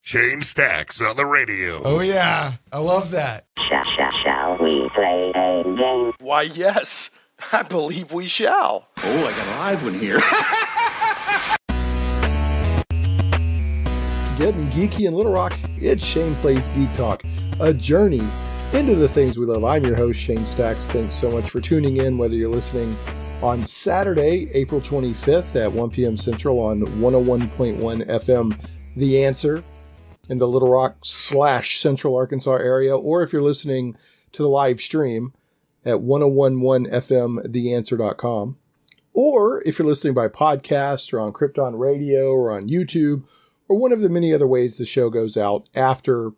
Shane Stacks on the radio. Oh, yeah. I love that. Shall we play a game? Why, yes. I believe we shall. Oh, I got a live one here. Getting geeky in Little Rock, it's Shane Plays Geek Talk, a journey into the things we love. I'm your host, Shane Stacks. Thanks so much for tuning in, whether you're listening on Saturday, April 25th at 1 p.m. Central on 101.1 FM, The Answer, in the Little Rock / Central Arkansas area, or if you're listening to the live stream at 1011fmtheanswer.com, or if you're listening by podcast or on Krypton Radio or on YouTube, or one of the many other ways the show goes out after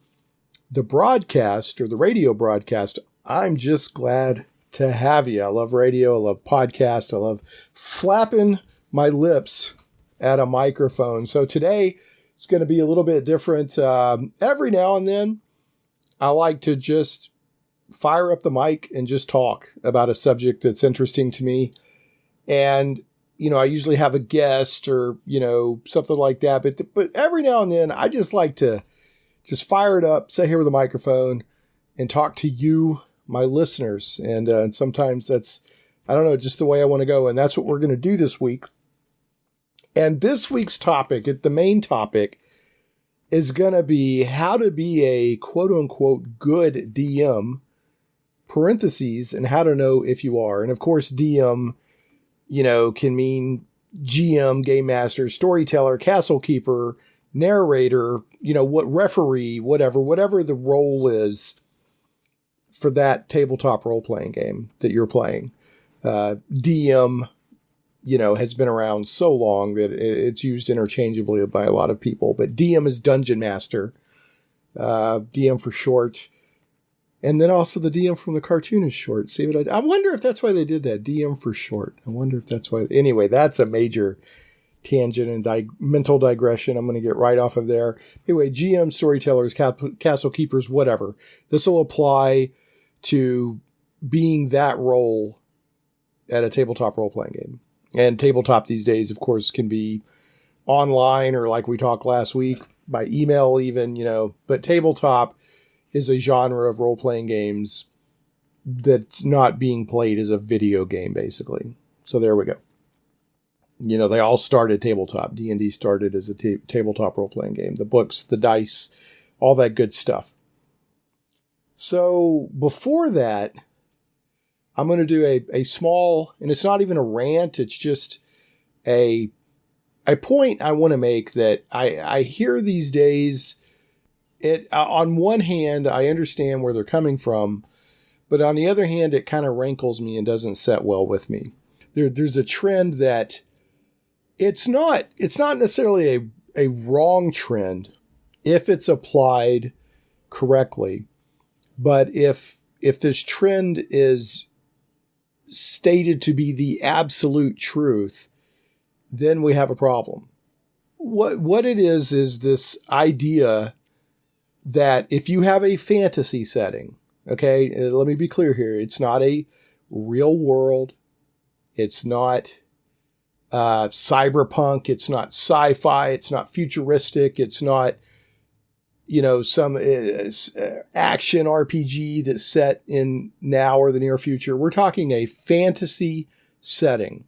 the broadcast or the radio broadcast. I'm just glad to have you. I love radio. I love podcasts. I love flapping my lips at a microphone. So today it's going to be a little bit different. Every now and then I like to just fire up the mic and just talk about a subject that's interesting to me. And, you know, I usually have a guest or, you know, something like that. But every now and then I just like to just fire it up, sit here with a microphone and talk to you, my listeners. And sometimes that's, I don't know, just the way I want to go. And that's what we're going to do this week. And this week's topic, the main topic, is going to be how to be a quote-unquote good DM, parentheses, and how to know if you are. And of course, DM, you know, can mean GM, game master, storyteller, castle keeper, narrator, you know, what referee, whatever the role is for that tabletop role-playing game that you're playing. DM, you know, has been around so long that it's used interchangeably by a lot of people. But DM is Dungeon Master, DM for short. And then also the DM from the cartoon is short. See what I wonder if that's why they did that, DM for short. I wonder if that's why. Anyway, that's a major tangent and mental digression. I'm going to get right off of there. Anyway, GM, storytellers, castle keepers, whatever. This will apply to being that role at a tabletop role-playing game. And tabletop these days, of course, can be online or like we talked last week, by email even, you know. But tabletop is a genre of role-playing games that's not being played as a video game, basically. So there we go. You know, they all started tabletop. D&D started as a tabletop role-playing game. The books, the dice, all that good stuff. So before that, I'm going to do a small, and it's not even a rant, it's just a point I want to make that I hear these days. On one hand, I understand where they're coming from, but on the other hand, it kind of rankles me and doesn't set well with me. There's a trend that it's not necessarily a wrong trend if it's applied correctly, but if this trend is stated to be the absolute truth, then we have a problem. What it is this idea that if you have a fantasy setting, okay, let me be clear here, it's not a real world, it's not cyberpunk, it's not sci-fi, it's not futuristic, it's not, you know, some action RPG that's set in now or the near future. We're talking a fantasy setting.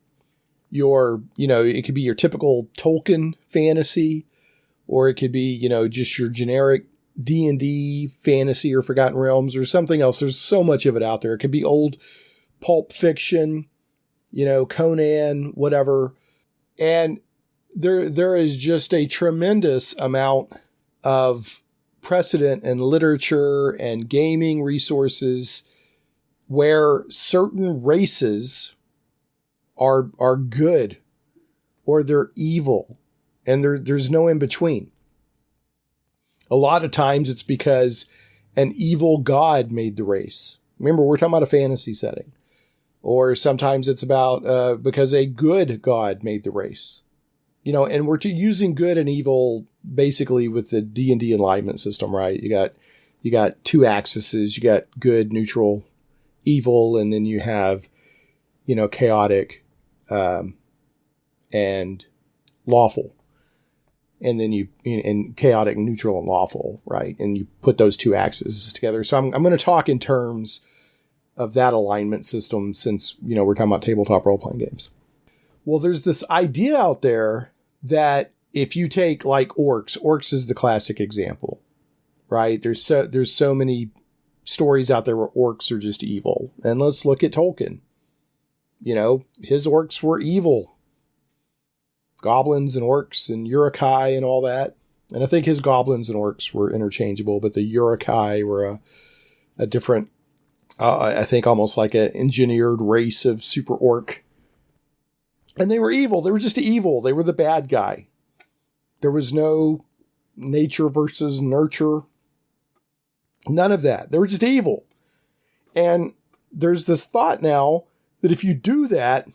It could be your typical Tolkien fantasy, or it could be, you know, just your generic D&D fantasy or Forgotten Realms or something else. There's so much of it out there. It could be old pulp fiction, you know, Conan, whatever. And there is just a tremendous amount of precedent and literature and gaming resources where certain races are good or they're evil, and there's no in between. A lot of times it's because an evil god made the race. Remember, we're talking about a fantasy setting. Or sometimes it's about because a good god made the race. You know, and we're using good and evil basically with the D&D Enlightenment system, right? You got two axes. You got good, neutral, evil, and then you have, you know, chaotic and lawful. and then and chaotic, neutral, and lawful, right? And you put those two axes together. So I'm going to talk in terms of that alignment system since, we're talking about tabletop role-playing games. Well, there's this idea out there that if you take like orcs is the classic example, right? There's so many stories out there where orcs are just evil. And let's look at Tolkien. His orcs were evil. Goblins and orcs and Uruk-hai and all that. And I think his goblins and orcs were interchangeable, but the Uruk-hai were a different, I think almost like an engineered race of super orc. And they were evil. They were just evil. They were the bad guy. There was no nature versus nurture. None of that. They were just evil. And there's this thought now that if you do that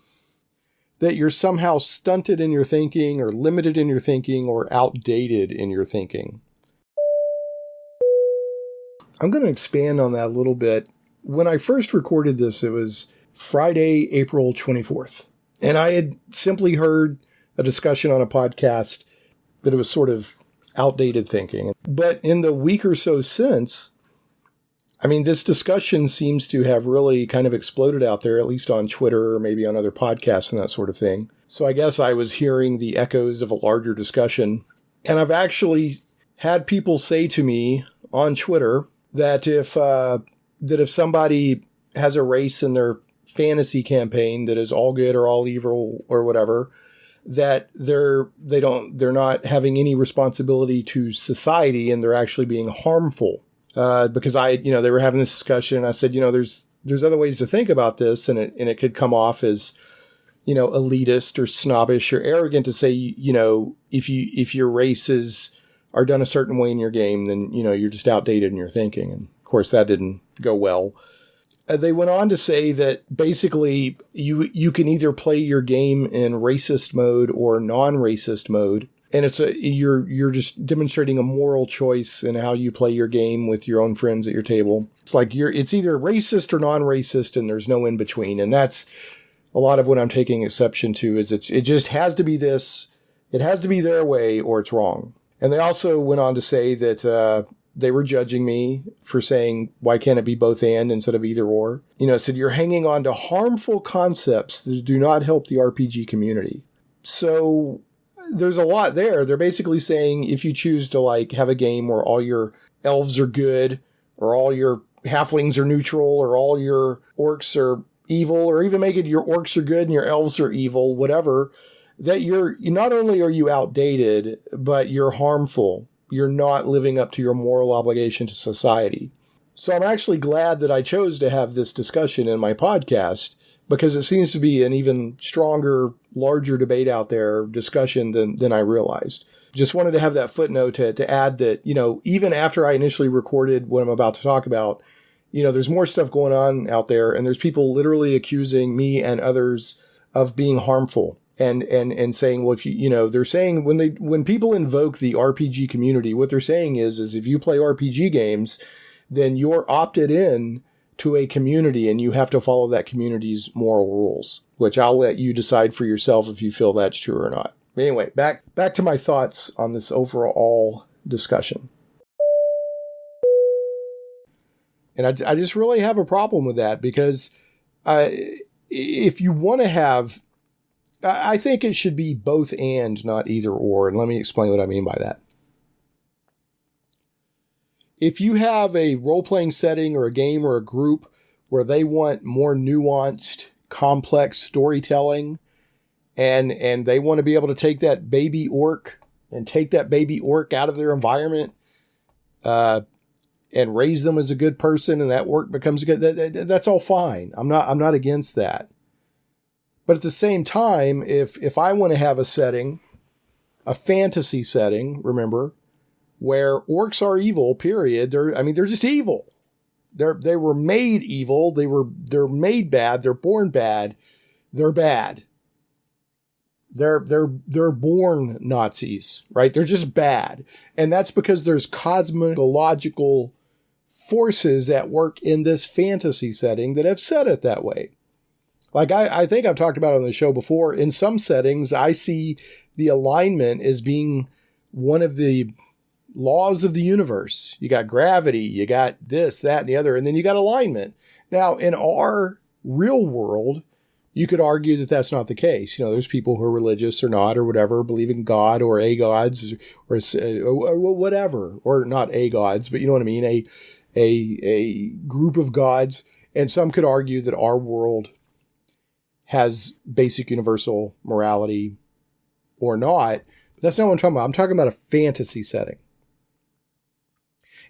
you're somehow stunted in your thinking or limited in your thinking or outdated in your thinking. I'm going to expand on that a little bit. When I first recorded this, it was Friday, April 24th. And I had simply heard a discussion on a podcast that it was sort of outdated thinking. But in the week or so since, this discussion seems to have really kind of exploded out there, at least on Twitter or maybe on other podcasts and that sort of thing. So I guess I was hearing the echoes of a larger discussion. And I've actually had people say to me on Twitter that if somebody has a race in their fantasy campaign that is all good or all evil or whatever, that they're not having any responsibility to society and they're actually being harmful. Because they were having this discussion and I said, there's other ways to think about this and it could come off as, elitist or snobbish or arrogant to say, if your races are done a certain way in your game, then, you're just outdated in your thinking. And of course that didn't go well. They went on to say that basically you can either play your game in racist mode or non-racist mode. And you're just demonstrating a moral choice in how you play your game with your own friends at your table. It's like it's either racist or non-racist, and there's no in between. And that's a lot of what I'm taking exception to. Is it just has to be this, it has to be their way, or it's wrong. And they also went on to say that they were judging me for saying why can't it be both and instead of either or. Said you're hanging on to harmful concepts that do not help the RPG community. So there's a lot there. They're basically saying if you choose to have a game where all your elves are good or all your halflings are neutral or all your orcs are evil or even make it your orcs are good and your elves are evil, whatever, that you're not only are you outdated, but you're harmful. You're not living up to your moral obligation to society. So I'm actually glad that I chose to have this discussion in my podcast because it seems to be an even stronger, larger debate out there, discussion than I realized. Just wanted to have that footnote to add that, even after I initially recorded what I'm about to talk about, there's more stuff going on out there and there's people literally accusing me and others of being harmful and saying, well, if they're saying when people invoke the RPG community, what they're saying is if you play RPG games, then you're opted in to a community and you have to follow that community's moral rules, which I'll let you decide for yourself if you feel that's true or not. But anyway, back to my thoughts on this overall discussion. And I just really have a problem with that because if you want to have, I think it should be both and not either or. And let me explain what I mean by that. If you have a role-playing setting or a game or a group where they want more nuanced, complex storytelling, and they want to be able to take that baby orc out of their environment, and raise them as a good person, and that orc becomes good, that's all fine. I'm not against that. But at the same time, if I want to have a setting, a fantasy setting, remember, where orcs are evil, period. They're just evil. They were made evil. They're made bad. They're born bad. They're bad. They're born Nazis, right? They're just bad. And that's because there's cosmological forces at work in this fantasy setting that have set it that way. Like I think I've talked about it on the show before. In some settings, I see the alignment as being one of the laws of the universe. You got gravity, you got this, that, and the other, and then you got alignment. Now, in our real world, you could argue that that's not the case. There's people who are religious or not, or whatever, believe in God or a gods or whatever, or not a gods, but you know what I mean, a group of gods. And some could argue that our world has basic universal morality or not. But that's not what I'm talking about. I'm talking about a fantasy setting.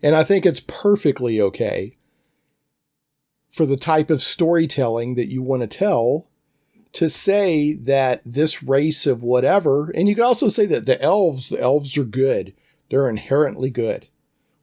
And I think it's perfectly okay for the type of storytelling that you want to tell to say that this race of whatever, and you could also say that the elves are good. They're inherently good.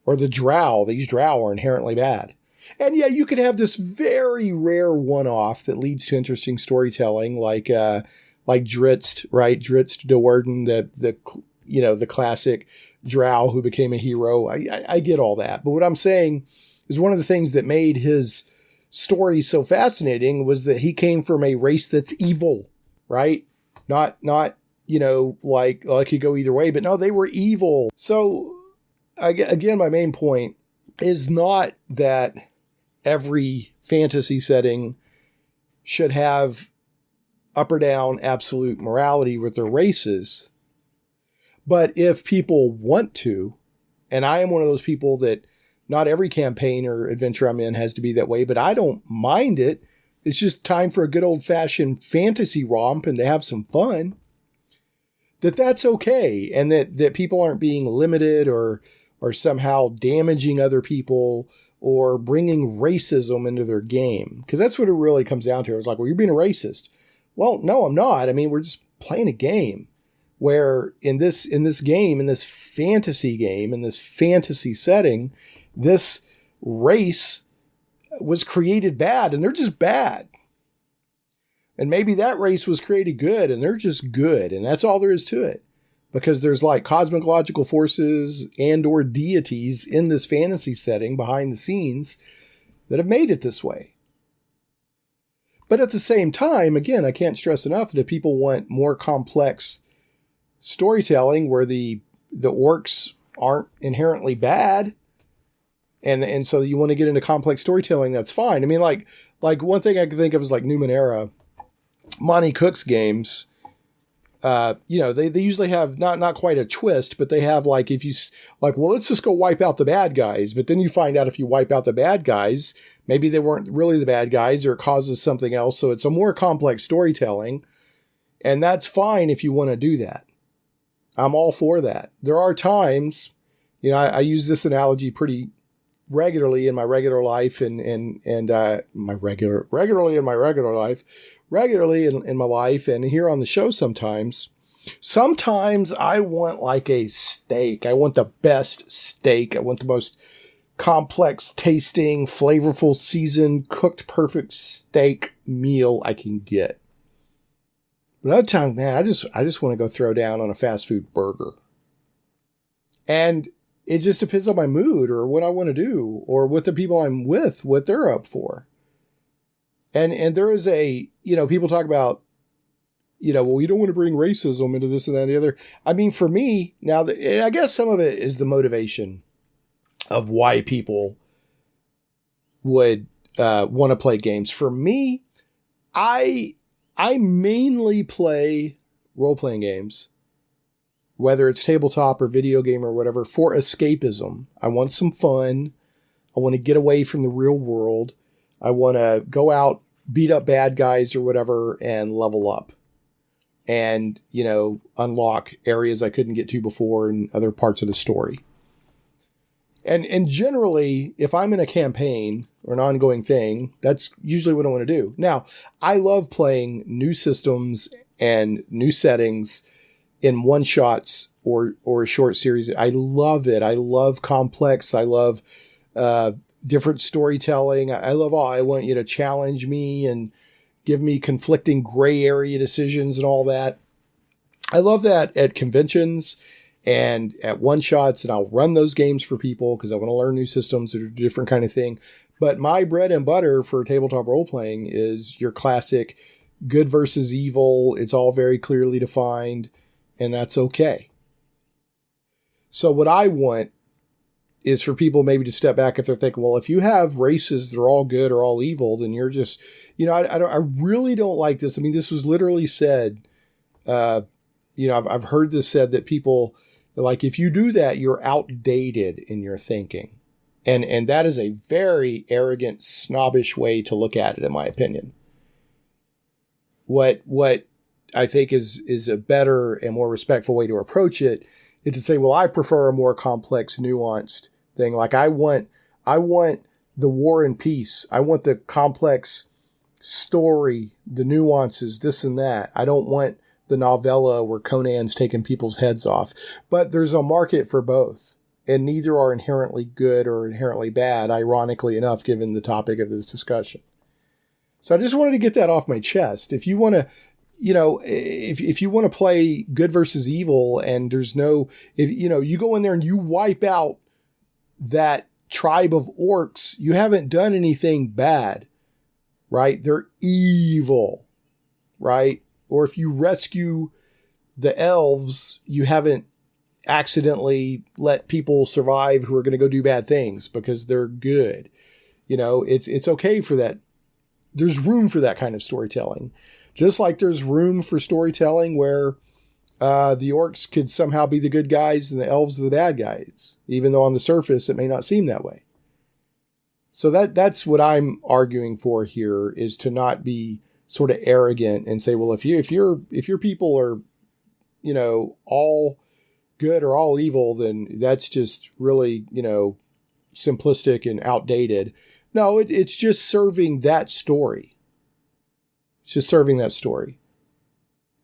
Or these drow are inherently bad. And yeah, you could have this very rare one-off that leads to interesting storytelling, like Drizzt, right? Drizzt Do'Urden, the classic drow who became a hero. I get all that. But what I'm saying is one of the things that made his story so fascinating was that he came from a race that's evil, right? Not like it could go either way, but no, they were evil. So again, my main point is not that every fantasy setting should have up or down absolute morality with their races. But if people want to, and I am one of those people that not every campaign or adventure I'm in has to be that way, but I don't mind it. It's just time for a good old-fashioned fantasy romp and to have some fun. That's okay, and that people aren't being limited or somehow damaging other people or bringing racism into their game. Because that's what it really comes down to. It's like, well, you're being a racist. Well, no, I'm not. I mean, we're just playing a game where in this game, in this fantasy game, in this fantasy setting, this race was created bad and they're just bad. And maybe that race was created good and they're just good. And that's all there is to it. Because there's like cosmological forces and or deities in this fantasy setting behind the scenes that have made it this way. But at the same time, again, I can't stress enough that if people want more complex storytelling where the orcs aren't inherently bad, and so you want to get into complex storytelling, that's fine. I mean, like one thing I can think of is like Numenera, Monty Cook's games. They usually have not quite a twist, but they have like, if you like, well, let's just go wipe out the bad guys. But then you find out if you wipe out the bad guys, maybe they weren't really the bad guys or it causes something else. So it's a more complex storytelling. And that's fine if you want to do that. I'm all for that. There are times, I use this analogy pretty regularly in my regular life regularly in my life and here on the show sometimes. Sometimes I want like a steak. I want the best steak. I want the most complex tasting, flavorful, seasoned, cooked perfect steak meal I can get. But other times, man, I just want to go throw down on a fast food burger. And it just depends on my mood or what I want to do or what the people I'm with, what they're up for. And there is people talk about, well, you don't want to bring racism into this and that and the other. I mean, for me, now, I guess some of it is the motivation of why people would want to play games. For me, I mainly play role-playing games, whether it's tabletop or video game or whatever, for escapism. I want some fun. I want to get away from the real world. I want to go out, beat up bad guys or whatever, and level up. And, unlock areas I couldn't get to before in other parts of the story. And generally, if I'm in a campaign or an ongoing thing, that's usually what I want to do. Now, I love playing new systems and new settings in one-shots or short series. I love it. I love complex. I love different storytelling. I love all. I want you to challenge me and give me conflicting gray area decisions and all that. I love that at conventions and at one-shots, and I'll run those games for people because I want to learn new systems that are a different kind of thing. But my bread and butter for tabletop role-playing is your classic good versus evil. It's all very clearly defined, and that's okay. So what I want is for people maybe to step back if they're thinking, well, if you have races that are all good or all evil, then you're just, I really don't like this. I mean, this was literally said, I've heard this said that people, like, if you do that, you're outdated in your thinking. And that is a very arrogant, snobbish way to look at it, in my opinion. What I think is a better and more respectful way to approach it is to say, well, I prefer a more complex, nuanced thing. Like I want the War and Peace. I want the complex story, the nuances, this and that. I don't want the novella where Conan's taking people's heads off. But there's a market for both. And neither are inherently good or inherently bad, ironically enough, given the topic of this discussion. So I just wanted to get that off my chest. If you want to, if you want to play good versus evil and there's no, you go in there and you wipe out that tribe of orcs, you haven't done anything bad, right? They're evil, right? Or if you rescue the elves, you haven't accidentally let people survive who are going to go do bad things because they're good. It's okay for that. There's room for that kind of storytelling. Just like there's room for storytelling where the orcs could somehow be the good guys and the elves are the bad guys, even though on the surface it may not seem that way. So that's what I'm arguing for here, is to not be sort of arrogant and say, well, if your people are, all good or all evil, then that's just really, simplistic and outdated. No, it's just serving that story. It's just serving that story.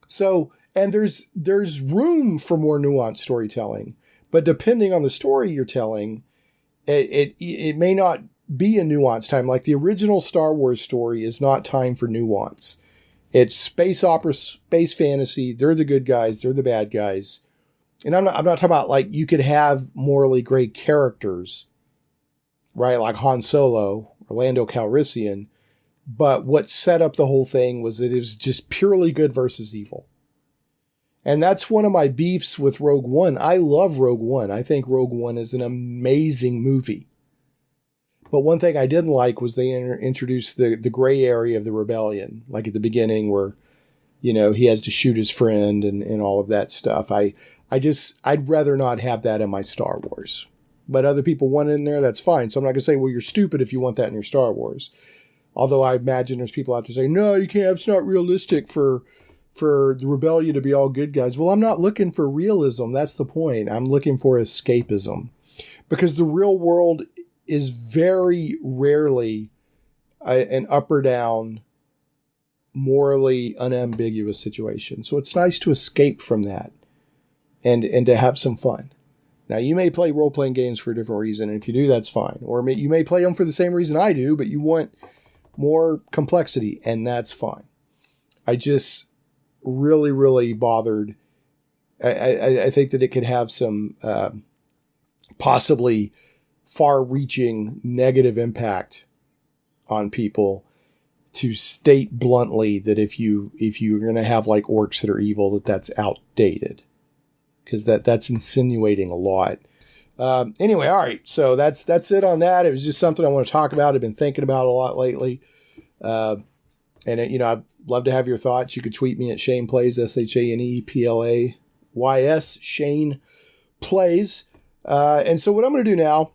So, and there's room for more nuanced storytelling, but depending on the story you're telling, it may not be a nuanced time. Like the original Star Wars story is not time for nuance. It's space opera, space fantasy. They're the good guys. They're the bad guys. And I'm not talking about like you could have morally great characters, right? Like Han Solo or Lando Calrissian. But what set up the whole thing was that it was just purely good versus evil. And that's one of my beefs with Rogue One. I love Rogue One. I think Rogue One is an amazing movie. But one thing I didn't like was they introduced the gray area of the rebellion, like at the beginning where, he has to shoot his friend and all of that stuff. I'd rather not have that in my Star Wars. But other people want it in there, that's fine. So I'm not going to say, well, you're stupid if you want that in your Star Wars. Although I imagine there's people out there saying, no, you can't, it's not realistic for the rebellion to be all good guys. Well, I'm not looking for realism. That's the point. I'm looking for escapism. Because the real world is very rarely an up or down, morally unambiguous situation. So it's nice to escape from that and to have some fun. Now, you may play role-playing games for a different reason, and if you do, that's fine. Or you may play them for the same reason I do, but you want more complexity, and that's fine. I just really, really bothered. I think that it could have some possibly far-reaching negative impact on people to state bluntly that if you're going to have like orcs that are evil, that's outdated, because that's insinuating a lot. Anyway, all right. So that's it on that. It was just something I want to talk about. I've been thinking about a lot lately. And I'd love to have your thoughts. You could tweet me at Shane Plays, ShanePlays, Shane Plays. And so what I'm going to do now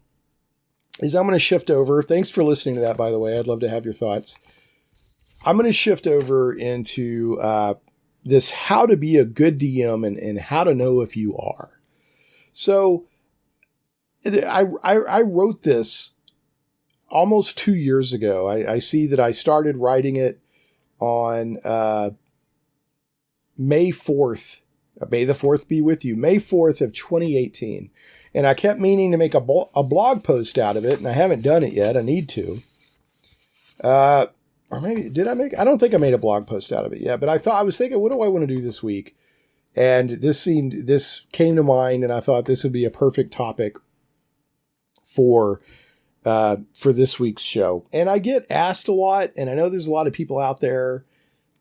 is I'm going to shift over. Thanks for listening to that, by the way. I'd love to have your thoughts. I'm going to shift over into this how to be a good DM and how to know if you are. So I wrote this almost 2 years ago. I see that I started writing it on May 4th. May the 4th be with you. May 4th of 2018. And I kept meaning to make a blog post out of it, and I haven't done it yet. I need to. Or maybe, did I make? I don't think I made a blog post out of it yet, but I was thinking, what do I want to do this week? And this came to mind, and I thought this would be a perfect topic for this week's show. And I get asked a lot, and I know there's a lot of people out there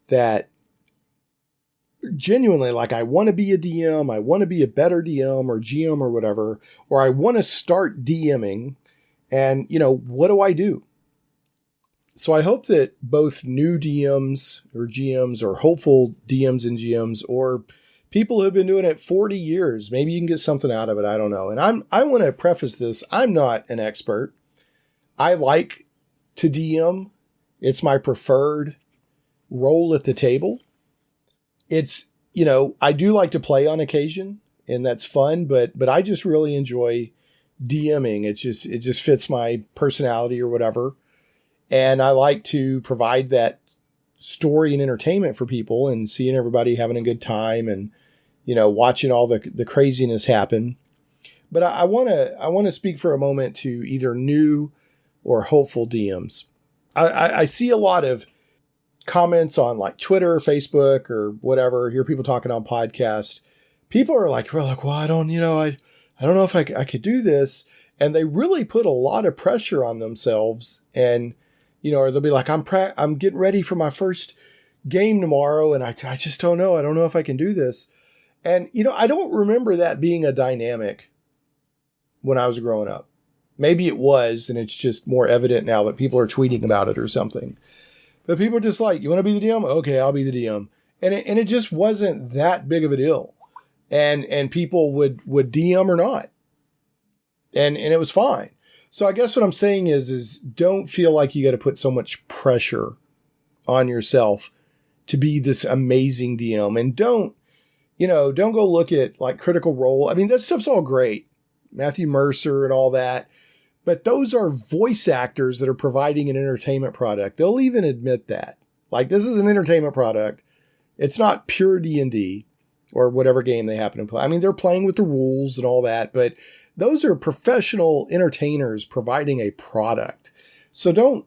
that genuinely like, I want to be a DM, I want to be a better DM or GM or whatever, or I want to start DMing, and, what do I do? So I hope that both new DMs or GMs or hopeful DMs and GMs or people who have been doing it 40 years, maybe you can get something out of it. I don't know. And I want to preface this. I'm not an expert. I like to DM. It's my preferred role at the table. It's, I do like to play on occasion, and that's fun, but I just really enjoy DMing. It just fits my personality or whatever. And I like to provide that story and entertainment for people and seeing everybody having a good time and, watching all the craziness happen. But I want to speak for a moment to either new or hopeful DMs. I see a lot of comments on like Twitter, Facebook, or whatever. Hear people talking on podcasts. People are like, well, I don't know if I could do this. And they really put a lot of pressure on themselves. And, or they'll be like, I'm getting ready for my first game tomorrow. And I just don't know. I don't know if I can do this. And, I don't remember that being a dynamic when I was growing up. Maybe it was, and it's just more evident now that people are tweeting about it or something. But people are just like, you want to be the DM? Okay, I'll be the DM. And it just wasn't that big of a deal. And people would DM or not. And it was fine. So I guess what I'm saying is don't feel like you got to put so much pressure on yourself to be this amazing DM. And don't go look at like Critical Role. I mean, that stuff's all great. Matthew Mercer and all that. But those are voice actors that are providing an entertainment product. They'll even admit that. Like, this is an entertainment product. It's not pure D&D or whatever game they happen to play. I mean, they're playing with the rules and all that, but those are professional entertainers providing a product. So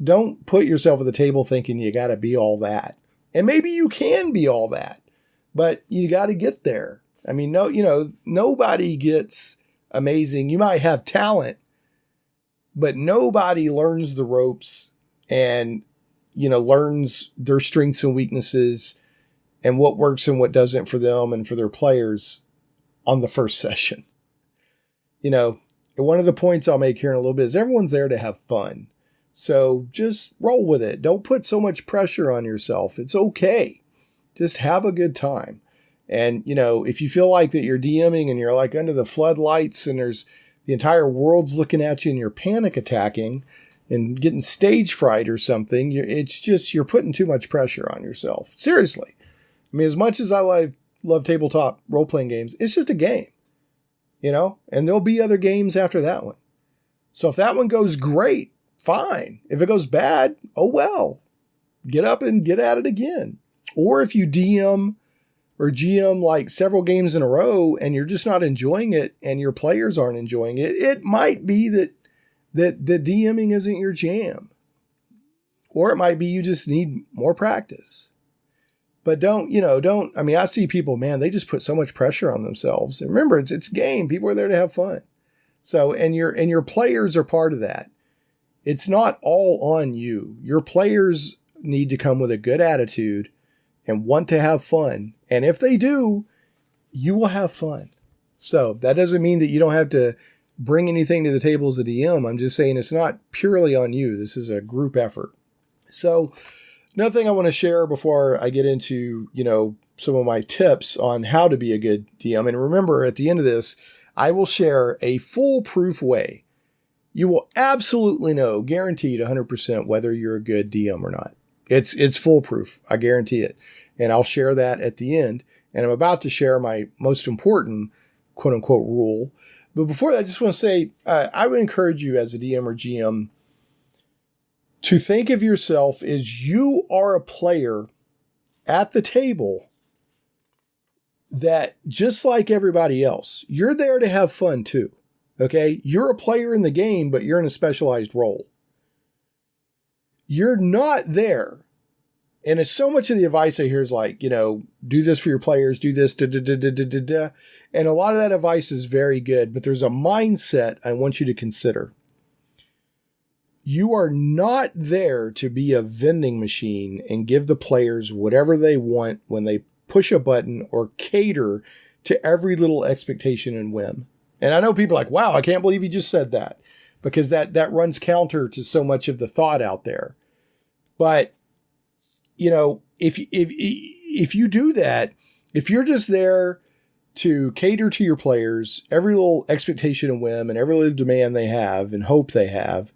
don't put yourself at the table thinking you got to be all that. And maybe you can be all that, but you got to get there. I mean, nobody gets amazing. You might have talent, but nobody learns the ropes and, learns their strengths and weaknesses and what works and what doesn't for them and for their players on the first session. One of the points I'll make here in a little bit is everyone's there to have fun. So just roll with it. Don't put so much pressure on yourself. It's okay. Just have a good time. And, if you feel like that you're DMing and you're like under the floodlights and there's the entire world's looking at you and you're panic attacking and getting stage fright or something, it's just, you're putting too much pressure on yourself. Seriously. I mean, as much as I love tabletop role-playing games, it's just a game, and there'll be other games after that one. So if that one goes great, fine. If it goes bad, oh well. Get up and get at it again. Or if you DM or GM like several games in a row and you're just not enjoying it and your players aren't enjoying it, it might be that the DMing isn't your jam. Or it might be you just need more practice. But I see people, man, they just put so much pressure on themselves. And remember, it's a game. People are there to have fun. So, and your players are part of that. It's not all on you. Your players need to come with a good attitude and want to have fun. And if they do, you will have fun. So that doesn't mean that you don't have to bring anything to the table as a DM. I'm just saying it's not purely on you. This is a group effort. So another thing I want to share before I get into, some of my tips on how to be a good DM. And remember, at the end of this, I will share a foolproof way. You will absolutely know, guaranteed 100% whether you're a good DM or not. It's foolproof. I guarantee it. And I'll share that at the end. And I'm about to share my most important quote unquote rule. But before that, I just want to say, I would encourage you as a DM or GM to think of yourself as you are a player at the table that, just like everybody else, you're there to have fun too. Okay? You're a player in the game, but you're in a specialized role. You're not there. And it's so much of the advice I hear is like, do this for your players, do this, da, da, da, da, da, da, da. And a lot of that advice is very good, but there's a mindset I want you to consider. You are not there to be a vending machine and give the players whatever they want when they push a button or cater to every little expectation and whim. And I know people are like, wow, I can't believe you just said that, because that runs counter to so much of the thought out there. But, you know, if you do that, if you're just there to cater to your players, every little expectation and whim and every little demand they have and hope they have,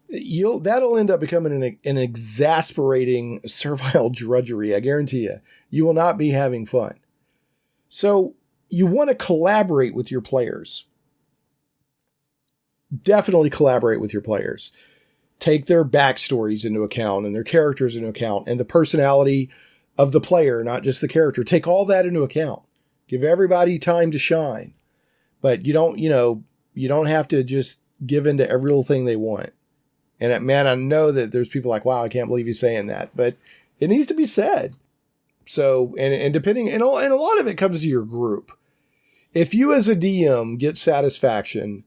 that'll end up becoming an exasperating servile drudgery. I guarantee you, you will not be having fun. So you want to collaborate with your players. Definitely collaborate with your players. Take their backstories into account and their characters into account and the personality of the player, not just the character. Take all that into account. Give everybody time to shine. But you don't have to just give in to every little thing they want. And man, I know that there's people like, wow, I can't believe you're saying that, but it needs to be said. So, and depending, and a lot of it comes to your group. If you as a DM get satisfaction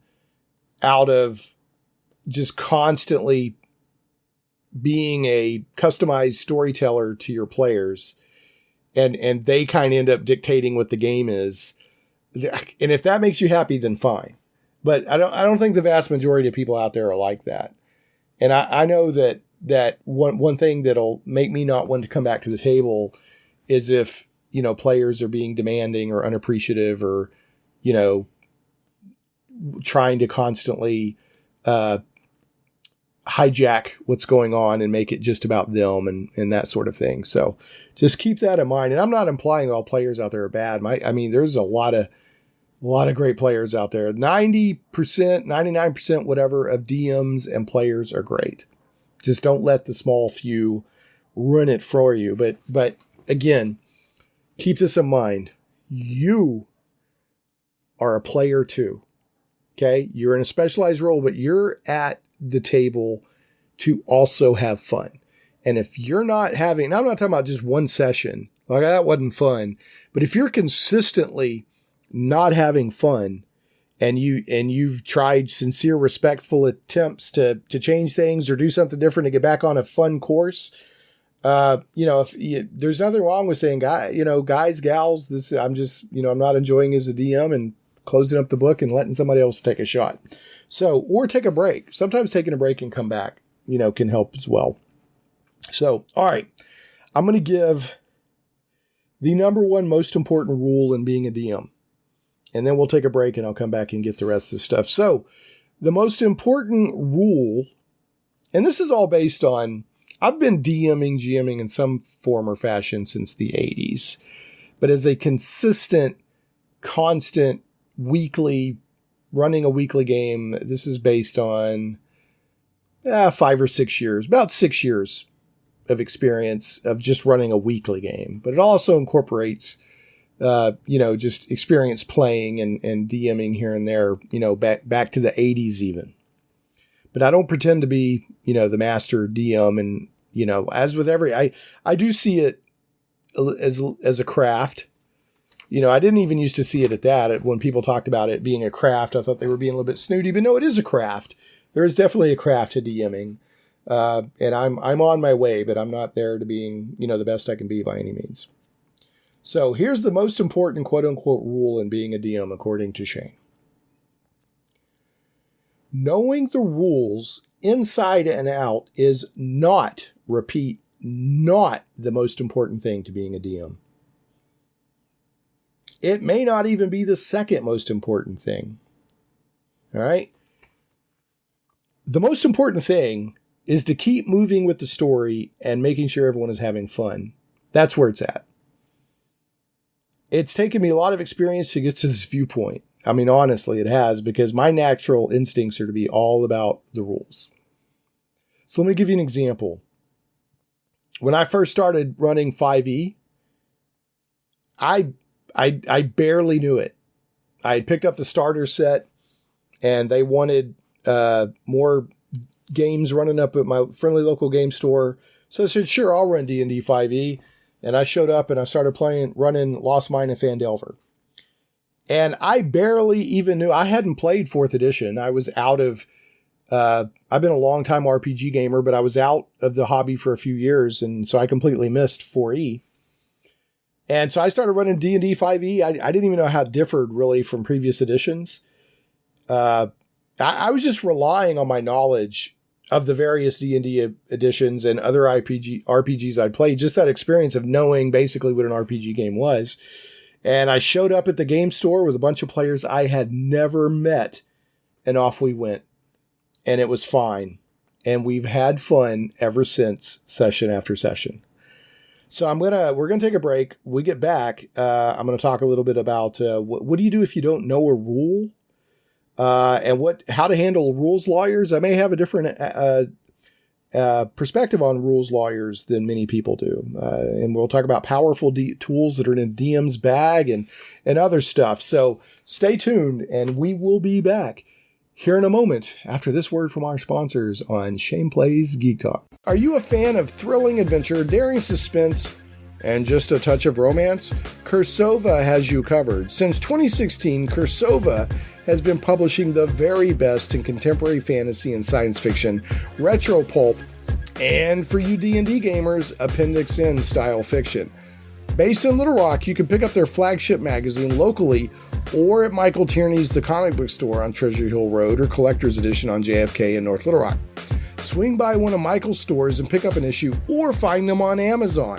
out of just constantly being a customized storyteller to your players, and they kind of end up dictating what the game is, and if that makes you happy, then fine. But I don't think the vast majority of people out there are like that. And I know that one thing that'll make me not want to come back to the table is if, players are being demanding or unappreciative or, trying to constantly hijack what's going on and make it just about them and that sort of thing. So just keep that in mind. And I'm not implying all players out there are bad. There's a lot of great players out there. 90%, 99%, whatever of DMs and players are great. Just don't let the small few run it for you. But again, keep this in mind. You are a player too. Okay. You're in a specialized role, but you're at the table to also have fun. And if you're not having, and I'm not talking about just one session, like that wasn't fun, but if you're consistently not having fun and you've tried sincere, respectful attempts to change things or do something different to get back on a fun course, there's nothing wrong with saying, guys, gals, I'm not enjoying as a DM and closing up the book and letting somebody else take a shot. So, or take a break. Sometimes taking a break and come back, can help as well. So, all right, I'm going to give the number one most important rule in being a DM. And then we'll take a break and I'll come back and get the rest of the stuff. So the most important rule, and this is all based on, I've been GMing in some form or fashion since the 80s, but as a consistent, constant, running a weekly game, this is based on 5 or 6 years, about 6 years of experience of just running a weekly game. But it also incorporates just experience playing and DMing here and there, back to the 80s even. But I don't pretend to be, the master DM. And, as with I do see it as a craft. I didn't even used to see it at that. When people talked about it being a craft, I thought they were being a little bit snooty. But no, it is a craft. There is definitely a craft to DMing. And I'm on my way, but I'm not there to being, the best I can be by any means. So here's the most important quote unquote rule in being a DM, according to Shane. Knowing the rules inside and out is not the most important thing to being a DM. It may not even be the second most important thing. All right. The most important thing is to keep moving with the story and making sure everyone is having fun. That's where it's at. It's taken me a lot of experience to get to this viewpoint. Honestly, it has, because my natural instincts are to be all about the rules. So let me give you an example. When I first started running 5e, I barely knew it. I had picked up the starter set and they wanted more games running up at my friendly local game store. So I said, sure, I'll run D&D 5e. And I showed up and I started running Lost Mine and Phandelver. And I barely even knew, I hadn't played 4th edition. I was out of, I've been a long time RPG gamer, but I was out of the hobby for a few years. And so I completely missed 4e. And so I started running D&D 5e. I didn't even know how it differed really from previous editions. I was just relying on my knowledge of the various D&D editions and other RPGs I'd played, just that experience of knowing basically what an RPG game was. And I showed up at the game store with a bunch of players I had never met, and off we went. And it was fine. And we've had fun ever since, session after session. So we're gonna take a break. When we get back, I'm gonna talk a little bit about what do you do if you don't know a rule, and how to handle rules lawyers. I may have a different perspective on rules lawyers than many people do, and we'll talk about powerful tools that are in a DM's bag and other stuff. So stay tuned, and we will be back here in a moment after this word from our sponsors on Shane Plays Geek Talk. Are you a fan of thrilling adventure, daring suspense, and just a touch of romance? Cursova has you covered. Since 2016, Cursova has been publishing the very best in contemporary fantasy and science fiction, retro pulp, and for you D&D gamers, Appendix N style fiction. Based in Little Rock, you can pick up their flagship magazine locally or at Michael Tierney's The Comic Book Store on Treasure Hill Road or Collector's Edition on JFK in North Little Rock. Swing by one of Michael's stores and pick up an issue or find them on Amazon.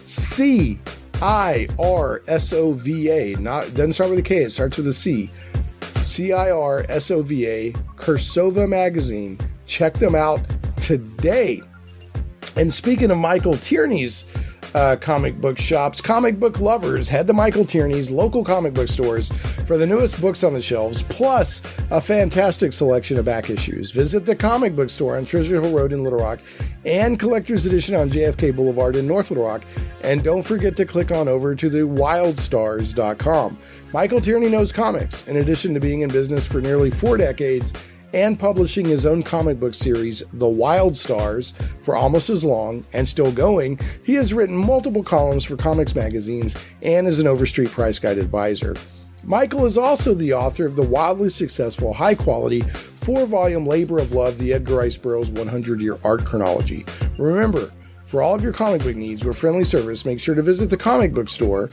CIRSOVA, doesn't start with a K, it starts with a C. CIRSOVA, Cursova Magazine. Check them out today. And speaking of Michael Tierney's comic book shops, comic book lovers, head to Michael Tierney's local comic book stores for the newest books on the shelves, plus a fantastic selection of back issues. Visit the comic book store on Treasure Hill Road in Little Rock and Collector's Edition on JFK Boulevard in North Little Rock. And don't forget to click on over to the wildstars.com. Michael Tierney knows comics. In addition to being in business for nearly 4 decades and publishing his own comic book series, The Wild Stars, for almost as long and still going, he has written multiple columns for comics magazines and is an Overstreet Price Guide advisor. Michael is also the author of the wildly successful, high-quality, 4-volume labor of love, the Edgar Rice Burroughs 100-Year Art Chronology. Remember, for all of your comic book needs or friendly service, make sure to visit the comic book store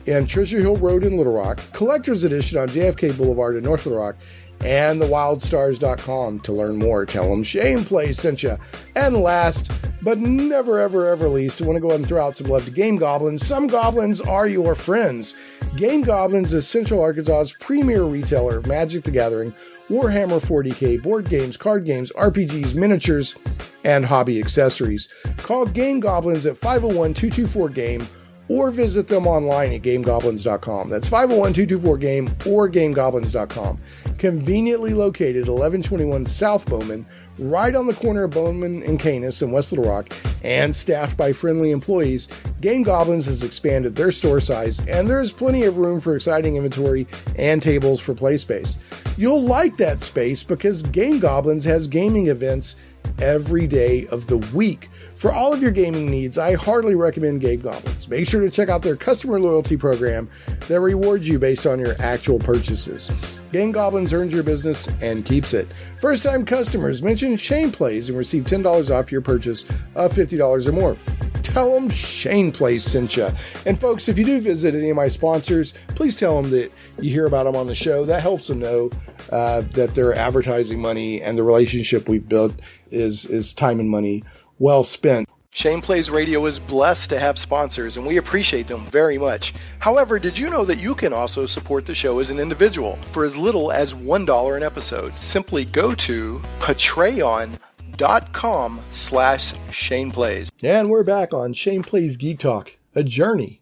and Treasure Hill Road in Little Rock, Collector's Edition on JFK Boulevard in North Little Rock, and thewildstars.com to learn more. Tell them Shane Plays sent you. And last, but never, ever, ever least, I want to go ahead and throw out some love to Game Goblins. Some goblins are your friends. Game Goblins is Central Arkansas's premier retailer of Magic the Gathering, Warhammer 40k, board games, card games, RPGs, miniatures, and hobby accessories. Call Game Goblins at 501-224-GAME or visit them online at GameGoblins.com. That's 501-224-GAME or GameGoblins.com. Conveniently located 1121 South Bowman, right on the corner of Bowman and Canis in West Little Rock, and staffed by friendly employees, Game Goblins has expanded their store size, and there is plenty of room for exciting inventory and tables for play space. You'll like that space because Game Goblins has gaming events every day of the week. For all of your gaming needs, I heartily recommend Game Goblins. Make sure to check out their customer loyalty program that rewards you based on your actual purchases. Game Goblins earns your business and keeps it. First-time customers mention Shane Plays and receive $10 off your purchase of $50 or more. Tell them Shane Plays sent you. And folks, if you do visit any of my sponsors, please tell them that you hear about them on the show. That helps them know that their advertising money and the relationship we've built is time and money well spent. Shane Plays Radio is blessed to have sponsors, and we appreciate them very much. However, did you know that you can also support the show as an individual for as little as $1 an episode? Simply go to patreon.com/Shane Plays. And we're back on Shane Plays Geek Talk, a journey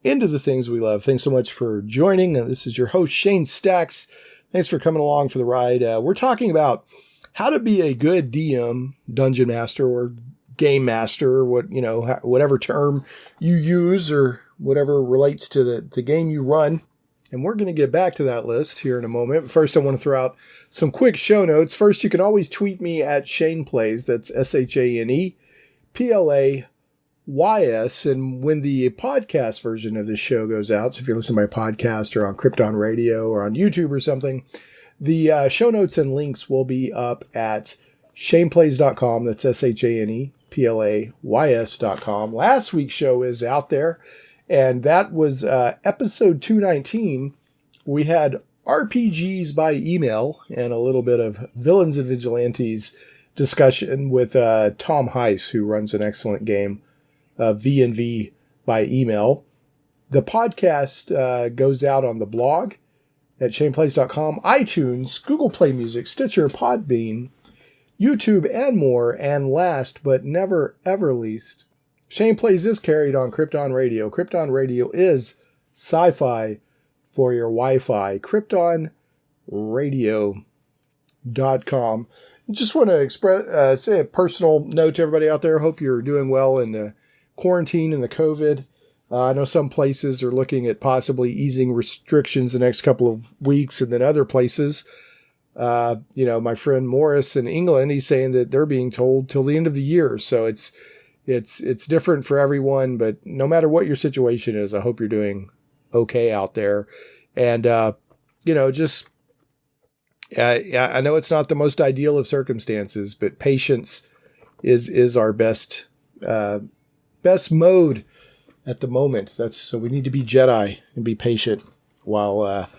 into the things we love. Thanks so much for joining. This is your host, Shane Stacks. Thanks for coming along for the ride. We're talking about how to be a good DM, dungeon master, or game master, or whatever term you use or whatever relates to the game you run. And we're going to get back to that list here in a moment. First, I want to throw out some quick show notes. First, you can always tweet me at Shane Plays. That's ShanePlays. And when the podcast version of this show goes out, so if you're listening by podcast or on Krypton Radio or on YouTube or something, the show notes and links will be up at shaneplays.com. That's ShanePlays.com. Last week's show is out there, And that was episode 219. We had RPGs by email and a little bit of Villains and Vigilantes discussion with Tom Heiss, who runs an excellent game, V&V by email. The podcast goes out on the blog at shaneplays.com, iTunes, Google Play Music, Stitcher, Podbean, YouTube, and more. And last but never ever least, Shane Plays is carried on Krypton Radio. Krypton Radio is sci-fi for your Wi-Fi. KryptonRadio.com. Just want to say a personal note to everybody out there. Hope you're doing well in the quarantine and the COVID. I know some places are looking at possibly easing restrictions the next couple of weeks, and then other places, my friend Morris in England, he's saying that they're being told till the end of the year. So it's different for everyone, but no matter what your situation is, I hope you're doing okay out there. And, I know it's not the most ideal of circumstances, but patience is our best mode at the moment. So we need to be Jedi and be patient while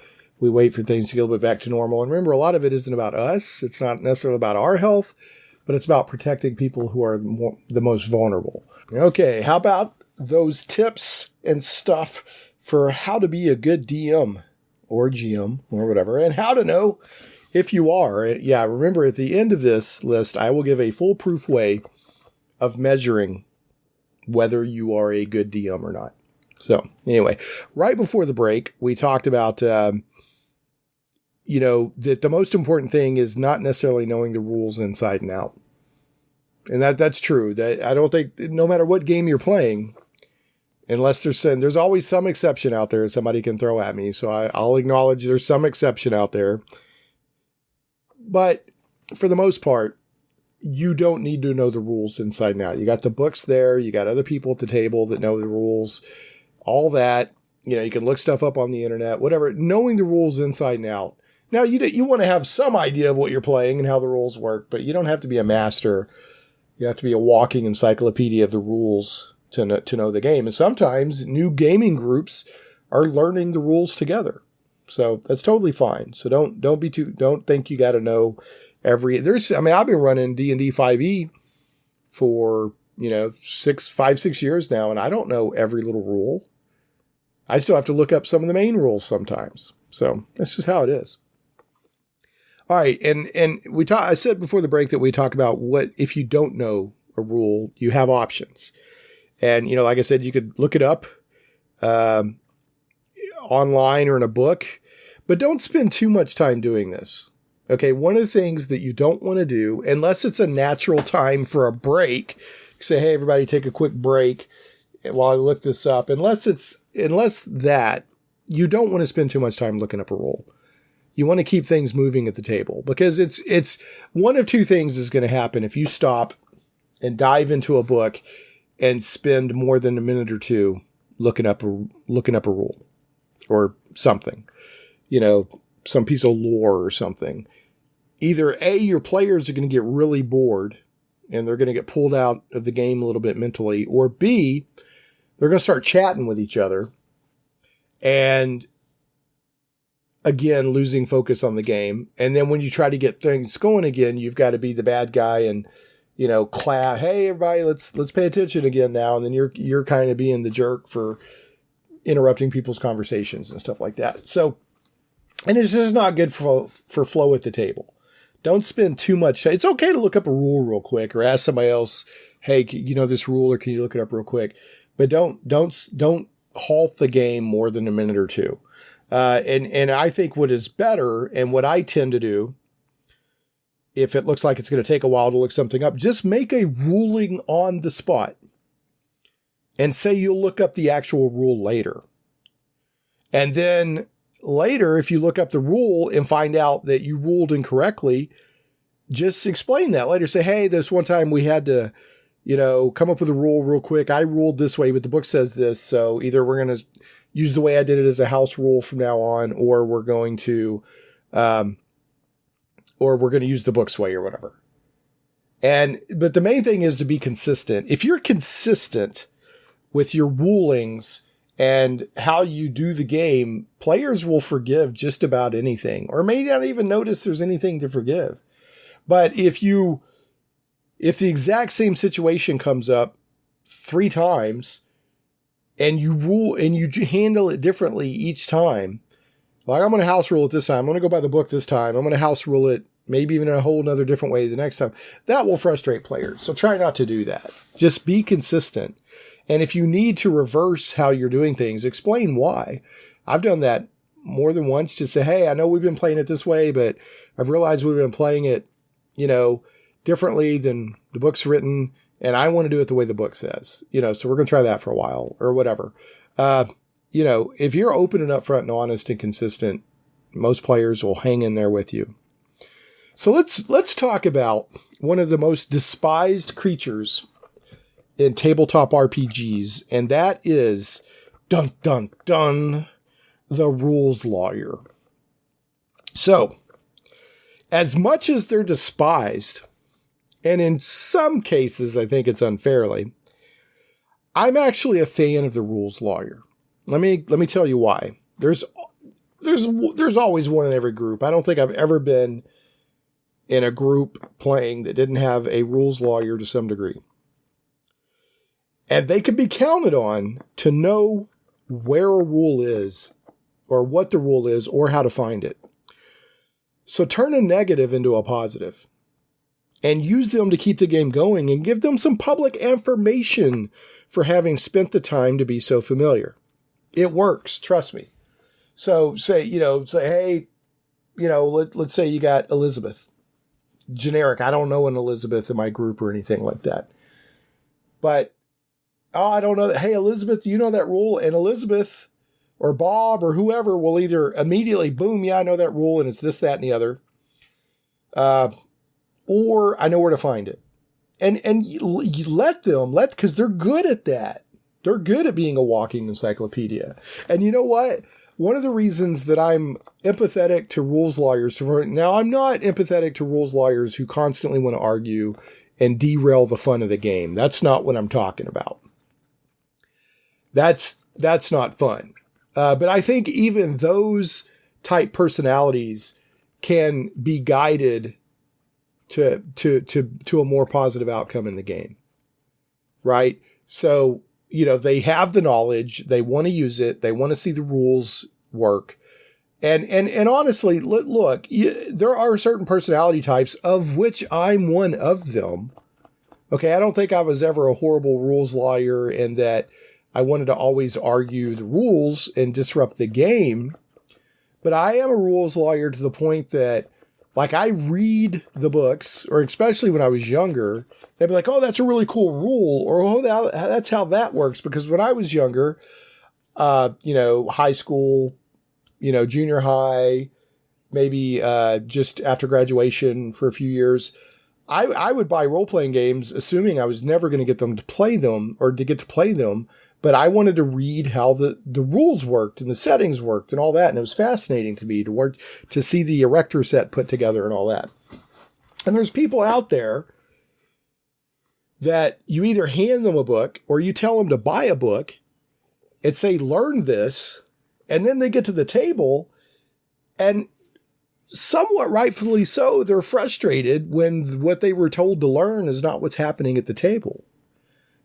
we wait for things to get a little bit back to normal. And remember, a lot of it isn't about us. It's not necessarily about our health, but it's about protecting people who are the most vulnerable. Okay, how about those tips and stuff for how to be a good DM or GM or whatever, and how to know if you are. Yeah, remember, at the end of this list, I will give a foolproof way of measuring whether you are a good DM or not. So anyway, right before the break, we talked about, that the most important thing is not necessarily knowing the rules inside and out. And that's true. That I don't think, no matter what game you're playing, unless there's always some exception out there somebody can throw at me. So I'll acknowledge there's some exception out there. But for the most part, you don't need to know the rules inside and out. You got the books there. You got other people at the table that know the rules, all that. You can look stuff up on the internet, whatever. Knowing the rules inside and out. Now, you want to have some idea of what you're playing and how the rules work, but you don't have to be a master. You have to be a walking encyclopedia of the rules to know the game. And sometimes new gaming groups are learning the rules together. So that's totally fine. So don't think you got to know I've been running D&D 5e for, 5-6 years now, and I don't know every little rule. I still have to look up some of the main rules sometimes. So that's just how it is. All right. And I said before the break that we talk about what, if you don't know a rule, you have options. And, like I said, you could look it up, online or in a book, but don't spend too much time doing this. Okay, one of the things that you don't want to do, unless it's a natural time for a break, say, hey, everybody take a quick break while I look this up. Unless that, you don't want to spend too much time looking up a rule. You want to keep things moving at the table, because it's one of two things is going to happen if you stop and dive into a book and spend more than a minute or two looking up a rule or something, some piece of lore or something. Either A, your players are going to get really bored and they're going to get pulled out of the game a little bit mentally, or B, they're going to start chatting with each other and again, losing focus on the game. And then when you try to get things going again, you've got to be the bad guy and, clap, hey, everybody, let's pay attention again now. And then you're kind of being the jerk for interrupting people's conversations and stuff like that. So, and it's just not good for flow at the table. Don't spend too much time. It's okay to look up a rule real quick or ask somebody else, hey, this rule, or can you look it up real quick? But don't halt the game more than a minute or two. And I think what is better, and what I tend to do, if it looks like it's going to take a while to look something up, just make a ruling on the spot and say you'll look up the actual rule later. And then later, if you look up the rule and find out that you ruled incorrectly, just explain that later. Say, hey, this one time we had to, come up with a rule real quick. I ruled this way, but the book says this. So either we're going to use the way I did it as a house rule from now on, or we're going to use the book's way or whatever. But the main thing is to be consistent. If you're consistent with your rulings and how you do the game, players will forgive just about anything, or may not even notice there's anything to forgive. But if the exact same situation comes up 3 times and you handle it differently each time, like I'm going to house rule it this time, I'm going to go by the book this time, I'm going to house rule it maybe even in a whole nother different way the next time, that will frustrate players. So try not to do that. Just be consistent. And if you need to reverse how you're doing things, explain why. I've done that more than once to say, hey, I know we've been playing it this way, but I've realized we've been playing it, differently than the book's written, and I want to do it the way the book says, so we're going to try that for a while or whatever. If you're open and upfront and honest and consistent, most players will hang in there with you. So let's talk about one of the most despised creatures in tabletop RPGs, and that is, dun, dun, dun, the rules lawyer. So, as much as they're despised, and in some cases I think it's unfairly, I'm actually a fan of the rules lawyer. Let me tell you why. There's always one in every group. I don't think I've ever been in a group playing that didn't have a rules lawyer to some degree. And they can be counted on to know where a rule is, or what the rule is, or how to find it. So turn a negative into a positive, and use them to keep the game going, and give them some public affirmation for having spent the time to be so familiar. It works, trust me. So say, hey, let's say you got Elizabeth. Generic. I don't know an Elizabeth in my group or anything like that. But, I don't know. Hey, Elizabeth, do you know that rule? And Elizabeth or Bob or whoever will either immediately, boom, yeah, I know that rule, and it's this, that, and the other. Or I know where to find it. And you let them, because they're good at that. They're good at being a walking encyclopedia. And you know what? One of the reasons that I'm empathetic to rules lawyers, now I'm not empathetic to rules lawyers who constantly want to argue and derail the fun of the game. That's not what I'm talking about. That's not fun. But I think even those type personalities can be guided to a more positive outcome in the game. Right? So, they have the knowledge, they want to use it, they want to see the rules work. And honestly, look, there are certain personality types, of which I'm one of them. Okay, I don't think I was ever a horrible rules lawyer and that I wanted to always argue the rules and disrupt the game. But I am a rules lawyer to the point that, I read the books, or especially when I was younger, they'd be like, oh, that's a really cool rule, or oh, that's how that works. Because when I was younger, high school, junior high, maybe just after graduation for a few years, I would buy role-playing games assuming I was never going to get them to play them or to get to play them, but I wanted to read how the rules worked and the settings worked and all that, and it was fascinating to me to see the erector set put together and all that. And there's people out there that you either hand them a book or you tell them to buy a book and say, learn this, and then they get to the table and somewhat rightfully so, they're frustrated when what they were told to learn is not what's happening at the table.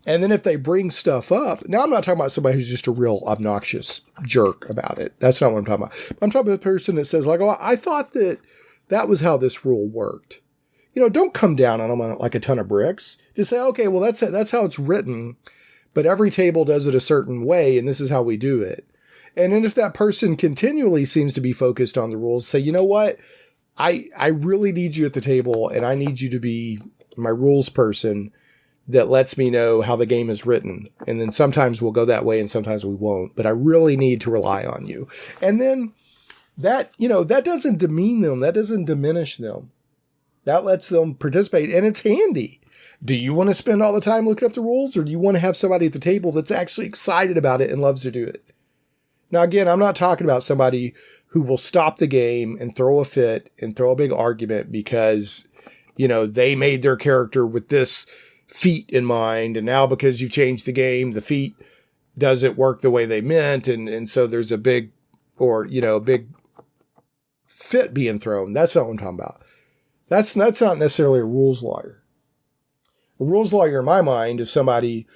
And then if they bring stuff up, now I'm not talking about somebody who's just a real obnoxious jerk about it. That's not what I'm talking about. I'm talking about the person that says oh, I thought that was how this rule worked. Don't come down on them like a ton of bricks. Just say, okay, well, that's how it's written, but every table does it a certain way, and this is how we do it. And then if that person continually seems to be focused on the rules, say, you know what? I really need you at the table, and I need you to be my rules person that lets me know how the game is written. And then sometimes we'll go that way and sometimes we won't, but I really need to rely on you. And then that doesn't demean them. That doesn't diminish them. That lets them participate, and it's handy. Do you want to spend all the time looking up the rules, or do you want to have somebody at the table that's actually excited about it and loves to do it? Now, again, I'm not talking about somebody who will stop the game and throw a fit and throw a big argument because, they made their character with this feat in mind. And now because you've changed the game, the feat does it work the way they meant? And so there's a big fit being thrown. That's not what I'm talking about. That's not necessarily a rules lawyer. A rules lawyer in my mind is somebody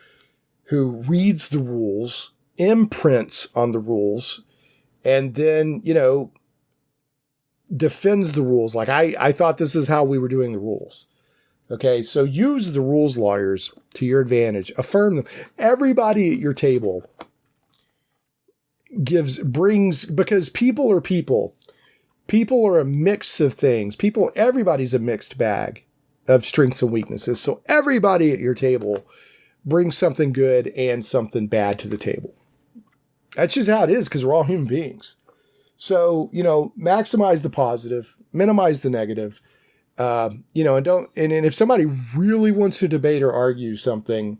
who reads the rules, imprints on the rules, and then, defends the rules. Like, I thought this is how we were doing the rules. Okay, so use the rules lawyers to your advantage. Affirm them. Everybody at your table because people are people. People are a mix of things. Everybody's a mixed bag of strengths and weaknesses. So everybody at your table brings something good and something bad to the table. That's just how it is, because we're all human beings. So, maximize the positive, minimize the negative, and if somebody really wants to debate or argue something,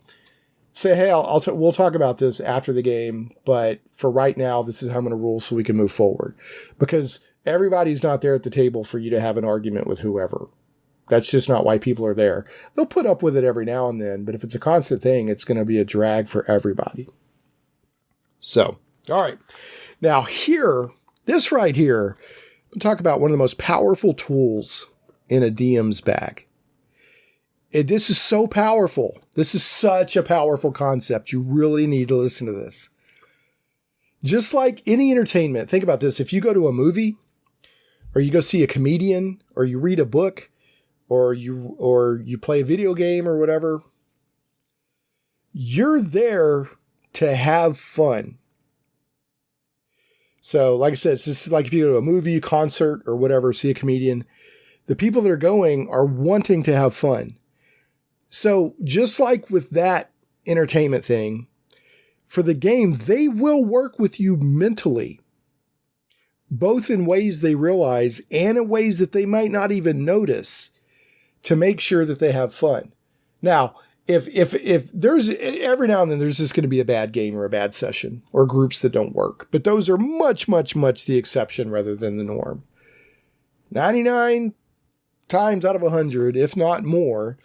say, hey, we'll talk about this after the game, but for right now, this is how I'm going to rule so we can move forward. Because everybody's not there at the table for you to have an argument with whoever. That's just not why people are there. They'll put up with it every now and then, but if it's a constant thing, it's going to be a drag for everybody. So, all right. Now this right here, we'll talk about one of the most powerful tools in a DM's bag. This is so powerful. This is such a powerful concept. You really need to listen to this. Just like any entertainment, think about this. If you go to a movie, or you go see a comedian, or you read a book, or you play a video game or whatever, you're there to have fun. So, like I said, it's just like if you go to a movie, concert, or whatever, see a comedian, the people that are going are wanting to have fun. So, just like with that entertainment thing, for the game, they will work with you mentally, both in ways they realize and in ways that they might not even notice, to make sure that they have fun. Now, if there's every now and then there's just going to be a bad game or a bad session or groups that don't work, but those are much, much, much the exception rather than the norm. 99 times out of 100, if not more,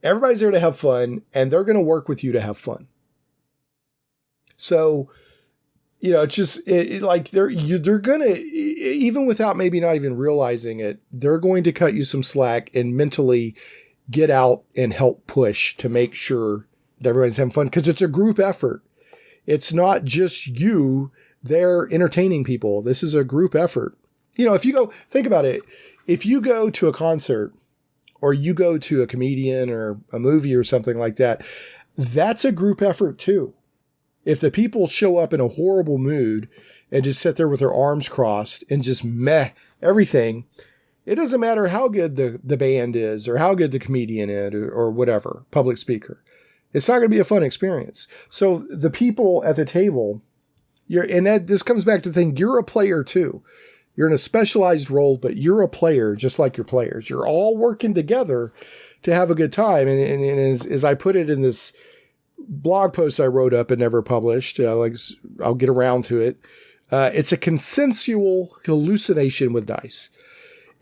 everybody's there to have fun, and they're going to work with you to have fun. So, it's just like they're going to, even without maybe not even realizing it, they're going to cut you some slack and mentally get out and help push to make sure that everybody's having fun, because it's a group effort. It's not just you. They're entertaining people. This is a group effort. If you go, think about it. If you go to a concert or you go to a comedian or a movie or something like that, that's a group effort too. If the people show up in a horrible mood and just sit there with their arms crossed and just meh everything, it doesn't matter how good the band is or how good the comedian is or whatever, public speaker. It's not going to be a fun experience. So the people at the table, this comes back to the thing, you're a player too. You're in a specialized role, but you're a player just like your players. You're all working together to have a good time. And as I put it in this blog post I wrote up and never published, I'll get around to it. It's a consensual hallucination with dice.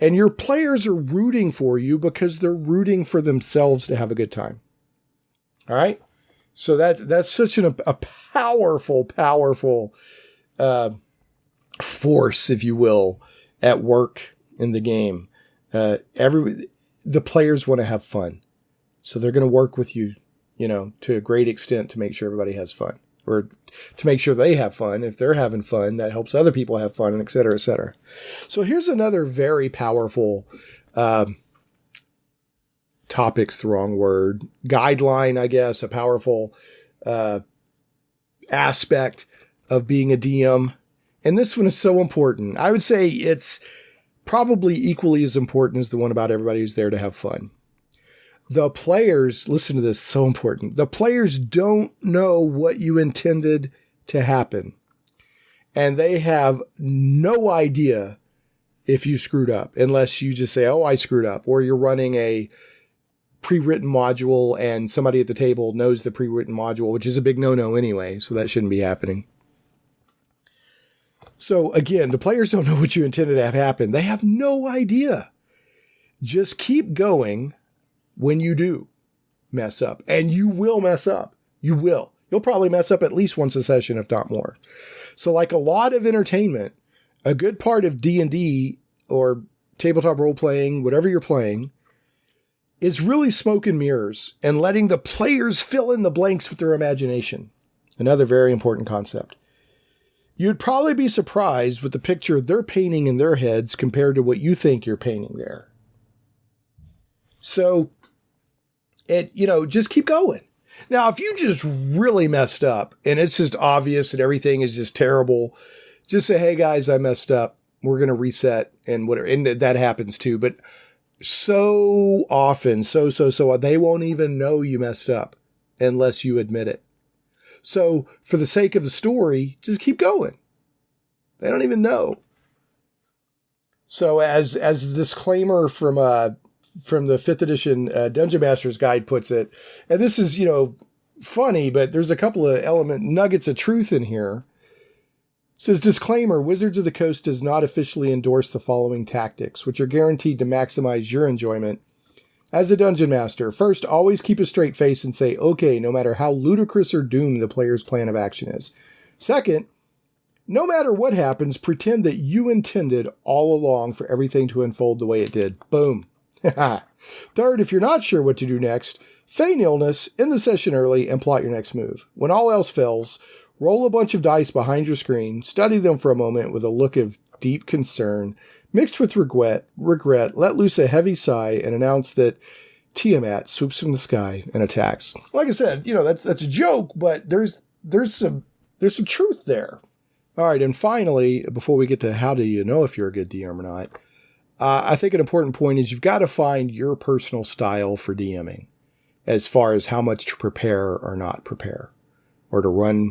And your players are rooting for you because they're rooting for themselves to have a good time. All right? So that's such a powerful, powerful force, if you will, at work in the game. The players want to have fun. So they're going to work with you, to a great extent to make sure everybody has fun, or to make sure they have fun. If they're having fun, that helps other people have fun, and et cetera, et cetera. So here's another very powerful, topic's the wrong word, guideline, I guess, a powerful, aspect of being a DM. And this one is so important. I would say it's probably equally as important as the one about everybody who's there to have fun. The players, listen to this, so important. The players don't know what you intended to happen. And they have no idea if you screwed up, unless you just say, oh, I screwed up. Or you're running a pre-written module and somebody at the table knows the pre-written module, which is a big no-no anyway, so that shouldn't be happening. So again, the players don't know what you intended to have happen. They have no idea. Just keep going when you do mess up. And you will mess up. You will. You'll probably mess up at least once a session, if not more. So like a lot of entertainment, a good part of D&D or tabletop role-playing, whatever you're playing, is really smoke and mirrors and letting the players fill in the blanks with their imagination. Another very important concept. You'd probably be surprised with the picture they're painting in their heads compared to what you think you're painting there. So, just keep going. Now, if you just really messed up and it's just obvious and everything is just terrible, just say, hey guys, I messed up. We're going to reset and whatever. And that happens too. But so often, so they won't even know you messed up unless you admit it. So for the sake of the story, just keep going. They don't even know. So as a disclaimer from the 5th edition Dungeon Master's Guide puts it, and this is, funny, but there's a couple of nuggets of truth in here. It says, disclaimer, Wizards of the Coast does not officially endorse the following tactics, which are guaranteed to maximize your enjoyment as a Dungeon Master. First, always keep a straight face and say, okay, no matter how ludicrous or doomed the player's plan of action is. Second, no matter what happens, pretend that you intended all along for everything to unfold the way it did. Boom. Third, if you're not sure what to do next, feign illness, end the session early, and plot your next move. When all else fails, roll a bunch of dice behind your screen, study them for a moment with a look of deep concern, mixed with regret, let loose a heavy sigh, and announce that Tiamat swoops from the sky and attacks. Like I said, that's a joke, but there's some truth there. All right, and finally, before we get to how do you know if you're a good DM or not, I think an important point is you've got to find your personal style for DMing as far as how much to prepare or not prepare, or to run,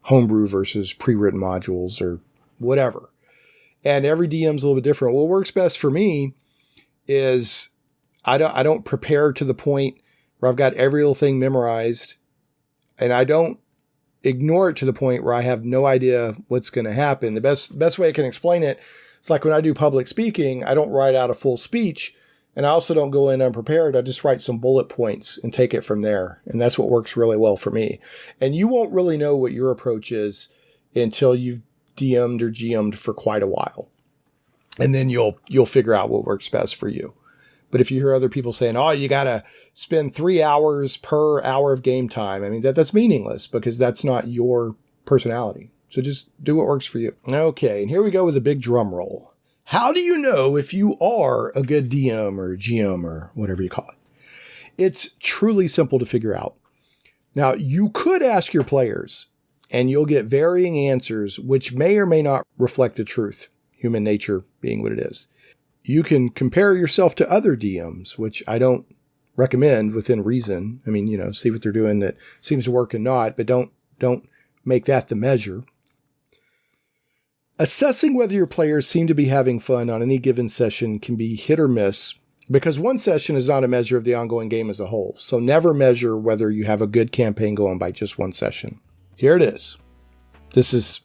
homebrew versus pre-written modules or whatever. And every DM's a little bit different. What works best for me is I don't prepare to the point where I've got every little thing memorized, and I don't ignore it to the point where I have no idea what's going to happen. The best way I can explain it, it's like when I do public speaking, I don't write out a full speech, and I also don't go in unprepared. I just write some bullet points and take it from there. And that's what works really well for me. And you won't really know what your approach is until you've DM'd or GM'd for quite a while. And then you'll figure out what works best for you. But if you hear other people saying, oh, you got to spend 3 hours per hour of game time, I mean, that's meaningless because that's not your personality. So just do what works for you. Okay, and here we go with a big drum roll. How do you know if you are a good DM or GM or whatever you call it? It's truly simple to figure out. Now, you could ask your players, and you'll get varying answers, which may or may not reflect the truth, human nature being what it is. You can compare yourself to other DMs, which I don't recommend within reason. I mean, see what they're doing that seems to work and not, but don't make that the measure. Assessing whether your players seem to be having fun on any given session can be hit or miss because one session is not a measure of the ongoing game as a whole. So never measure whether you have a good campaign going by just one session. Here it is. This is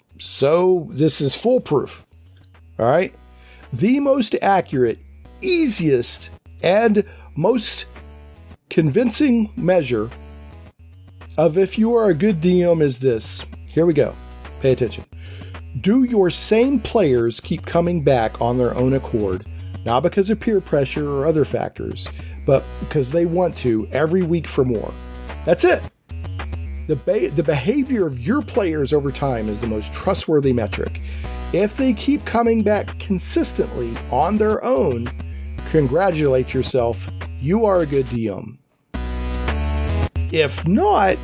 foolproof. All right. The most accurate, easiest, and most convincing measure of if you are a good DM is this. Here we go. Pay attention. Do your same players keep coming back on their own accord, not because of peer pressure or other factors, but because they want to every week for more? That's it. The behavior of your players over time is the most trustworthy metric. If they keep coming back consistently on their own, congratulate yourself. You are a good DM. If not,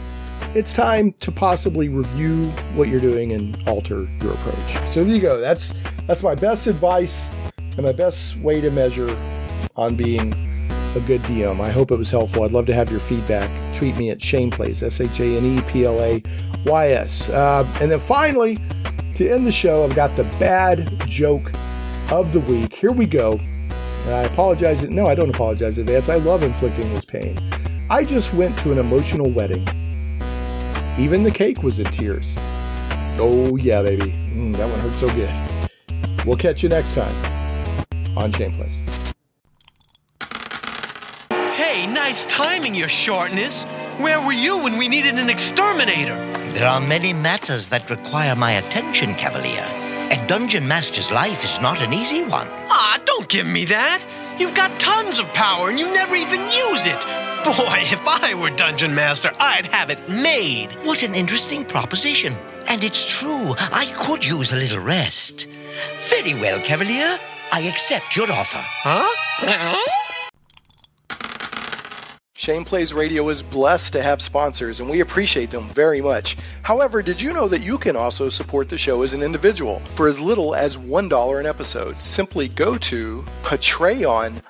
it's time to possibly review what you're doing and alter your approach. So there you go. That's my best advice and my best way to measure on being a good DM. I hope it was helpful. I'd love to have your feedback. Tweet me at Shane Plays, ShanePlays. And then finally, to end the show, I've got the bad joke of the week. Here we go. I apologize. No, I don't apologize in advance. I love inflicting this pain. I just went to an emotional wedding. Even the cake was in tears. Oh, yeah, baby. That one hurt so good. We'll catch you next time on Shane Plays. Hey, nice timing, your shortness. Where were you when we needed an exterminator? There are many matters that require my attention, Cavalier. A dungeon master's life is not an easy one. Ah, don't give me that. You've got tons of power and you never even use it. Boy, if I were dungeon master, I'd have it made. What an interesting proposition. And it's true, I could use a little rest. Very well, Cavalier. I accept your offer. Huh? Shane Plays Radio is blessed to have sponsors, and we appreciate them very much. However, did you know that you can also support the show as an individual for as little as $1 an episode? Simply go to patreon.com/ShanePlays.